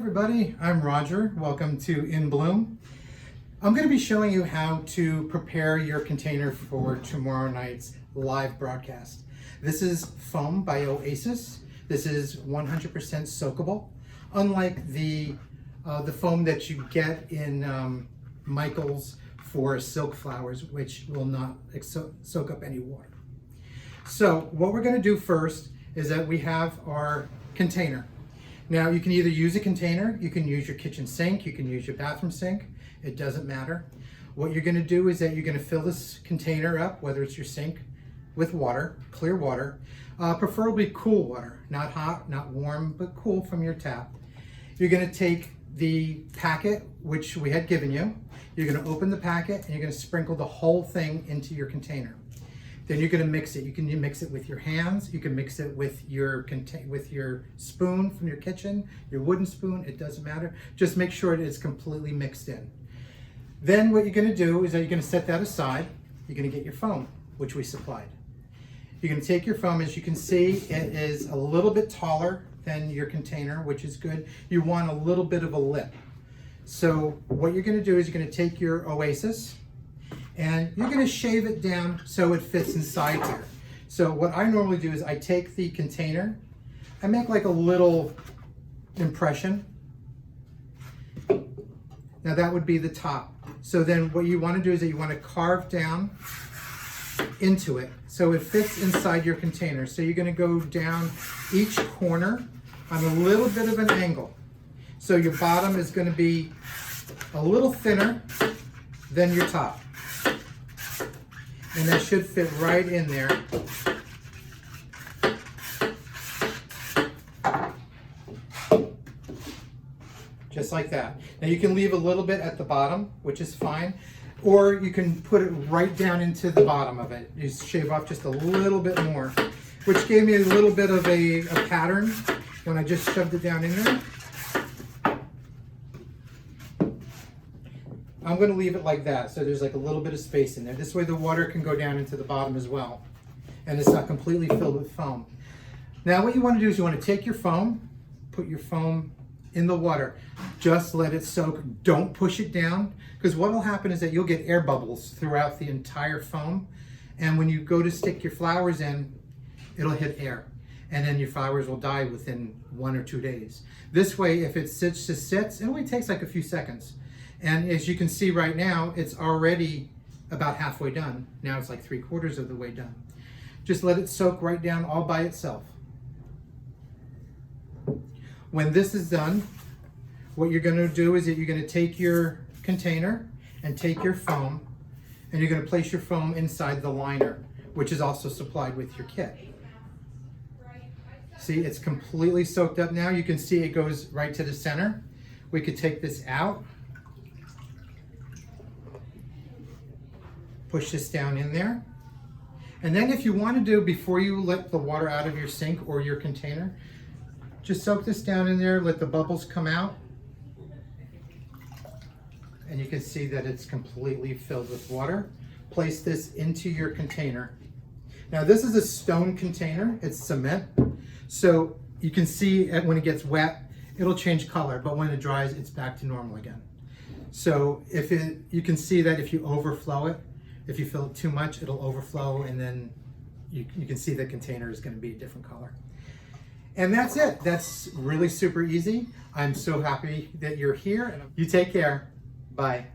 Everybody, I'm Roger. Welcome to In Bloom. I'm going to be showing you how to prepare your container for tomorrow night's live broadcast. This is foam by Oasis. This is 100% soakable, unlike the foam that you get in Michael's for silk flowers, which will not soak up any water. So what we're going to do first is that we have our container. Now you can either use a container, you can use your kitchen sink, you can use your bathroom sink, it doesn't matter. What you're going to do is that you're going to fill this container up, whether it's your sink, with water, clear water, preferably cool water, not hot, not warm, but cool from your tap. You're going to take the packet, which we had given you, you're going to open the packet and you're going to sprinkle the whole thing into your container. Then you're going to mix it. You can mix it with your hands. You can mix it with your spoon from your kitchen, your wooden spoon. It doesn't matter. Just make sure it is completely mixed in. Then what you're going to do is that you're going to set that aside. You're going to get your foam, which we supplied. You're going to take your foam. As you can see, it is a little bit taller than your container, which is good. You want a little bit of a lip. So what you're going to do is you're going to take your Oasis, and you're going to shave it down so it fits inside here. So what I normally do is I take the container, I make like a little impression. Now that would be the top. So then what you want to do is that you want to carve down into it so it fits inside your container. So you're going to go down each corner on a little bit of an angle. So your bottom is going to be a little thinner than your top. And that should fit right in there. Just like that. Now you can leave a little bit at the bottom, which is fine, or you can put it right down into the bottom of it. You shave off just a little bit more, which gave me a little bit of a pattern when I just shoved it down in there. I'm going to leave it like that, so there's like a little bit of space in there. This way the water can go down into the bottom as well, and it's not completely filled with foam. Now what you want to do is you want to take your foam, put your foam in the water. Just let it soak. Don't push it down, because what will happen is that you'll get air bubbles throughout the entire foam, and when you go to stick your flowers in, it'll hit air, and then your flowers will die within 1 or 2 days. This way, if it sits, it only takes like a few seconds. And as you can see right now, it's already about halfway done. Now it's like 3/4 of the way done. Just let it soak right down all by itself. When this is done, what you're going to do is that you're going to take your container and take your foam, and you're going to place your foam inside the liner, which is also supplied with your kit. See, it's completely soaked up now. You can see it goes right to the center. We could take this out. Push this down in there. And then if you want to do, before you let the water out of your sink or your container, just soak this down in there, let the bubbles come out. And you can see that it's completely filled with water. Place this into your container. Now this is a stone container, it's cement. So you can see when it gets wet, it'll change color, but when it dries, it's back to normal again. So you can see that if you overflow it, if you fill it too much, it'll overflow, and then you can see the container is going to be a different color. And that's it. That's really super easy. I'm so happy that you're here. You take care. Bye.